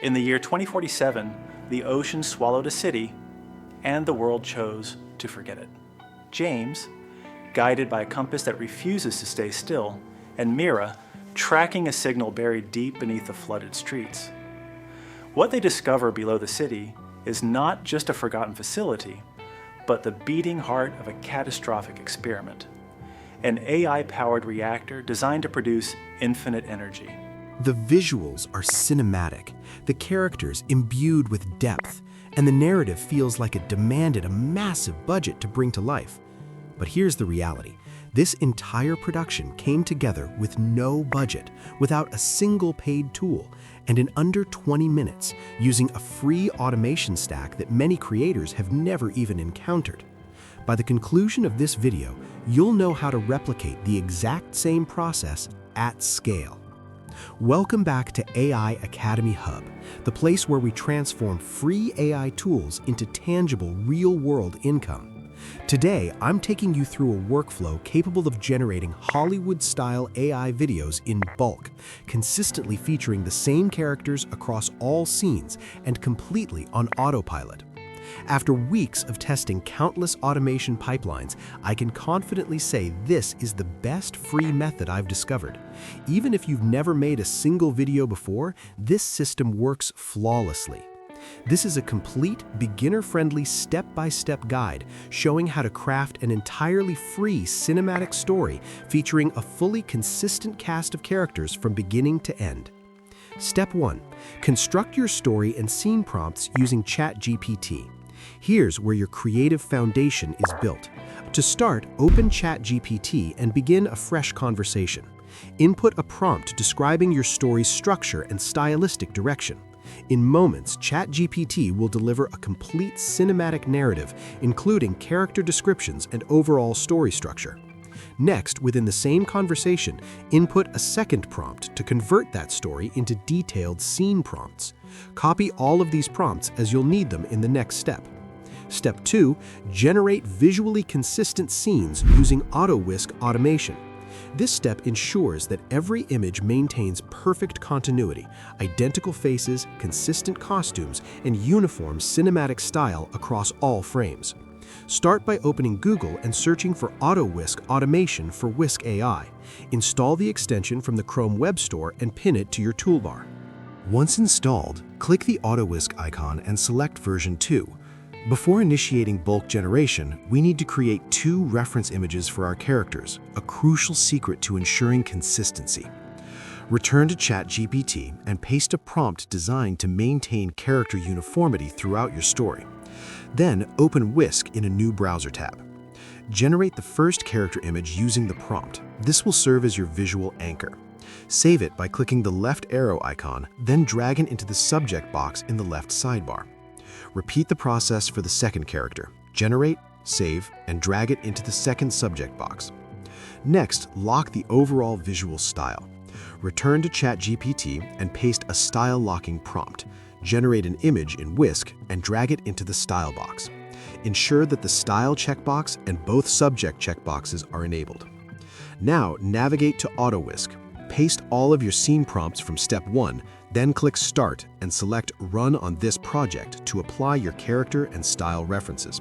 In the year 2047, the ocean swallowed a city, and the world chose to forget it. James, guided by a compass that refuses to stay still, and Mira, tracking a signal buried deep beneath the flooded streets. What they discover below the city is not just a forgotten facility, but the beating heart of a catastrophic experiment. An AI-powered reactor designed to produce infinite energy. The visuals are cinematic, the characters imbued with depth, and the narrative feels like it demanded a massive budget to bring to life. But here's the reality. This entire production came together with no budget, without a single paid tool, and in under 20 minutes, using a free automation stack that many creators have never even encountered. By the conclusion of this video, you'll know how to replicate the exact same process at scale. Welcome back to AI Academy Hub, the place where we transform free AI tools into tangible, real-world income. Today, I'm taking you through a workflow capable of generating Hollywood-style AI videos in bulk, consistently featuring the same characters across all scenes and completely on autopilot. After weeks of testing countless automation pipelines, I can confidently say this is the best free method I've discovered. Even if you've never made a single video before, this system works flawlessly. This is a complete, beginner-friendly step-by-step guide showing how to craft an entirely free cinematic story featuring a fully consistent cast of characters from beginning to end. Step 1. Construct your story and scene prompts using ChatGPT. Here's where your creative foundation is built. To start, open ChatGPT and begin a fresh conversation. Input a prompt describing your story's structure and stylistic direction. In moments, ChatGPT will deliver a complete cinematic narrative, including character descriptions and overall story structure. Next, within the same conversation, input a second prompt to convert that story into detailed scene prompts. Copy all of these prompts as you'll need them in the next step. Step 2. Generate visually consistent scenes using Autowhisk automation. This step ensures that every image maintains perfect continuity, identical faces, consistent costumes, and uniform cinematic style across all frames. Start by opening Google and searching for Autowhisk automation for Whisk AI. Install the extension from the Chrome Web Store and pin it to your toolbar. Once installed, click the Autowhisk icon and select version 2. Before initiating bulk generation, we need to create 2 reference images for our characters, a crucial secret to ensuring consistency. Return to ChatGPT and paste a prompt designed to maintain character uniformity throughout your story. Then open Whisk in a new browser tab. Generate the first character image using the prompt. This will serve as your visual anchor. Save it by clicking the left arrow icon, then drag it into the subject box in the left sidebar. Repeat the process for the second character. Generate, save, and drag it into the second subject box. Next, lock the overall visual style. Return to ChatGPT and paste a style locking prompt. Generate an image in Whisk and drag it into the style box. Ensure that the style checkbox and both subject checkboxes are enabled. Now, navigate to Autowhisk. Paste all of your scene prompts from step 1, then click Start and select Run on this project to apply your character and style references.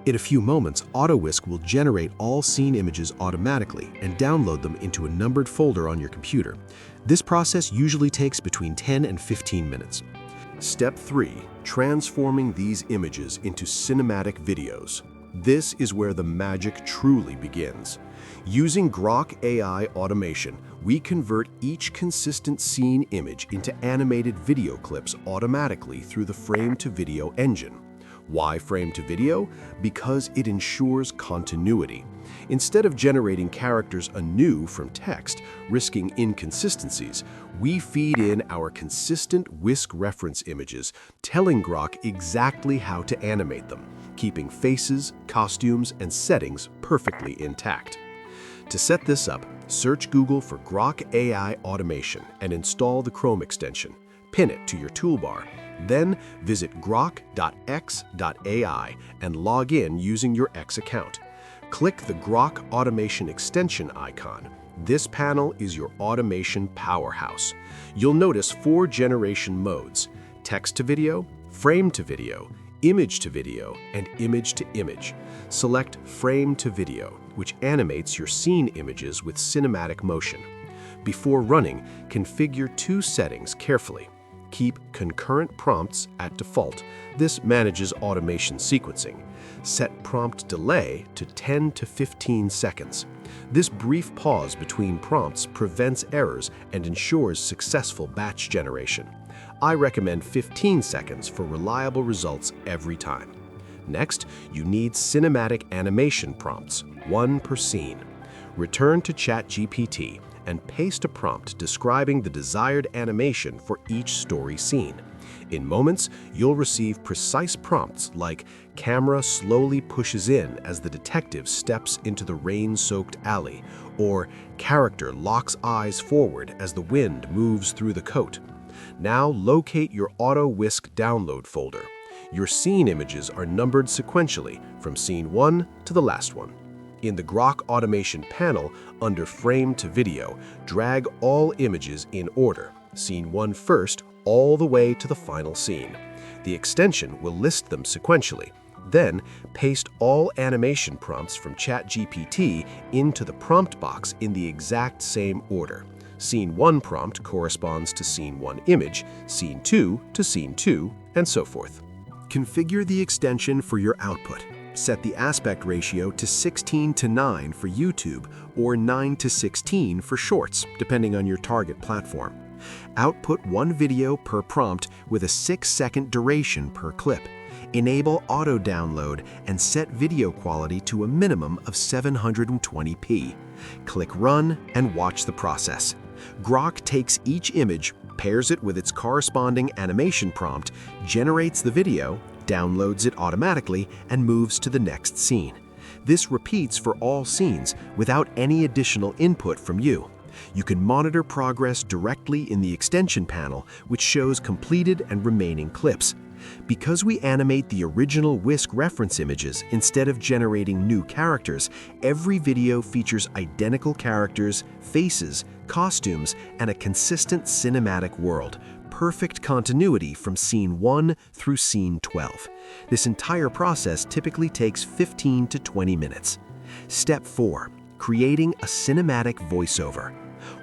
In a few moments, Autowhisk will generate all scene images automatically and download them into a numbered folder on your computer. This process usually takes between 10 and 15 minutes. Step 3. Transforming these images into cinematic videos. This is where the magic truly begins. Using Grok AI automation, we convert each consistent scene image into animated video clips automatically through the frame-to-video engine. Why frame-to-video? Because it ensures continuity. Instead of generating characters anew from text, risking inconsistencies, we feed in our consistent Whisk reference images, telling Grok exactly how to animate them, keeping faces, costumes, and settings perfectly intact. To set this up, search Google for Grok AI automation and install the Chrome extension. Pin it to your toolbar. Then visit grok.x.ai and log in using your X account. Click the Grok Automation extension icon. This panel is your automation powerhouse. You'll notice 4 generation modes: text to video, frame to video, image to video, and image to image. Select Frame to Video, which animates your scene images with cinematic motion. Before running, configure two settings carefully. Keep concurrent prompts at default. This manages automation sequencing. Set prompt delay to 10 to 15 seconds. This brief pause between prompts prevents errors and ensures successful batch generation. I recommend 15 seconds for reliable results every time. Next, you need cinematic animation prompts, one per scene. Return to ChatGPT and paste a prompt describing the desired animation for each story scene. In moments, you'll receive precise prompts like "camera slowly pushes in as the detective steps into the rain-soaked alley," or "character locks eyes forward as the wind moves through the coat." Now locate your Autowhisk download folder. Your scene images are numbered sequentially from scene 1 to the last one. In the Grok Automation panel, under Frame to Video, drag all images in order, scene 1 first, all the way to the final scene. The extension will list them sequentially. Then, paste all animation prompts from ChatGPT into the prompt box in the exact same order. Scene 1 prompt corresponds to Scene 1 image, Scene 2 to Scene 2, and so forth. Configure the extension for your output. Set the aspect ratio to 16:9 for YouTube or 9:16 for Shorts, depending on your target platform. Output one video per prompt with a 6-second duration per clip. Enable auto-download and set video quality to a minimum of 720p. Click Run and watch the process. Grok takes each image, pairs it with its corresponding animation prompt, generates the video, downloads it automatically, and moves to the next scene. This repeats for all scenes without any additional input from you. You can monitor progress directly in the extension panel, which shows completed and remaining clips. Because we animate the original Whisk reference images instead of generating new characters, every video features identical characters, faces, costumes, and a consistent cinematic world. Perfect continuity from scene 1 through scene 12. This entire process typically takes 15 to 20 minutes. Step 4. Creating a cinematic voiceover.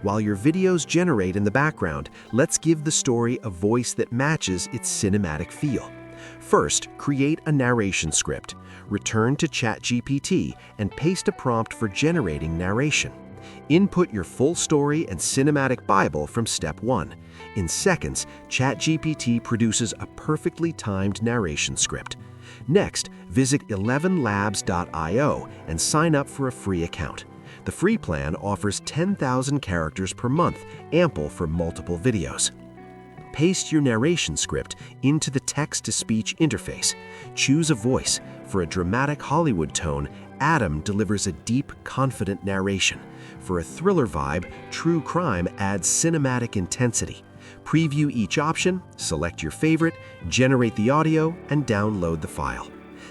While your videos generate in the background, let's give the story a voice that matches its cinematic feel. First, create a narration script. Return to ChatGPT and paste a prompt for generating narration. Input your full story and cinematic Bible from step 1. In seconds, ChatGPT produces a perfectly timed narration script. Next, visit 11labs.io and sign up for a free account. The free plan offers 10,000 characters per month, ample for multiple videos. Paste your narration script into the text-to-speech interface. Choose a voice. For a dramatic Hollywood tone, Adam delivers a deep, confident narration. For a thriller vibe, True Crime adds cinematic intensity. Preview each option, select your favorite, generate the audio, and download the file.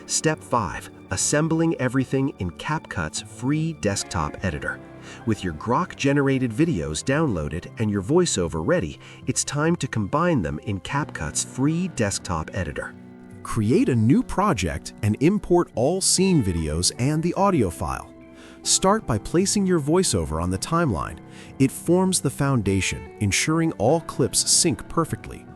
Step 5. Assembling everything in CapCut's free desktop editor. With your Grok-generated videos downloaded and your voiceover ready, it's time to combine them in CapCut's free desktop editor. Create a new project and import all scene videos and the audio file. Start by placing your voiceover on the timeline. It forms the foundation, ensuring all clips sync perfectly.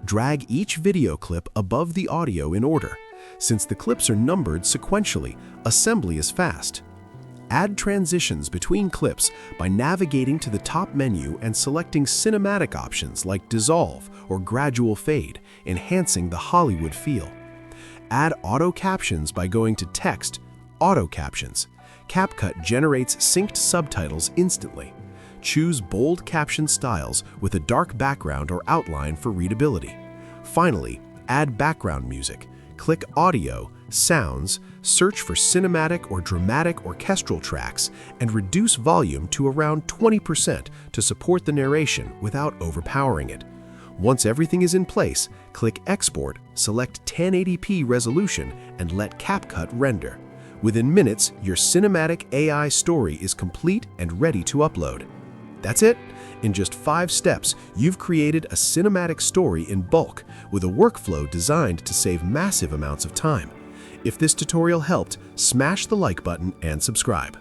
Drag each video clip above the audio in order. Since the clips are numbered sequentially, assembly is fast. Add transitions between clips by navigating to the top menu and selecting cinematic options like dissolve or gradual fade, enhancing the Hollywood feel. Add auto captions by going to Text, Auto Captions. CapCut generates synced subtitles instantly. Choose bold caption styles with a dark background or outline for readability. Finally, add background music. Click Audio, Sounds, search for cinematic or dramatic orchestral tracks, and reduce volume to around 20% to support the narration without overpowering it. Once everything is in place, click Export, select 1080p resolution, and let CapCut render. Within minutes, your cinematic AI story is complete and ready to upload. That's it. In just 5 steps, you've created a cinematic story in bulk with a workflow designed to save massive amounts of time. If this tutorial helped, smash the like button and subscribe.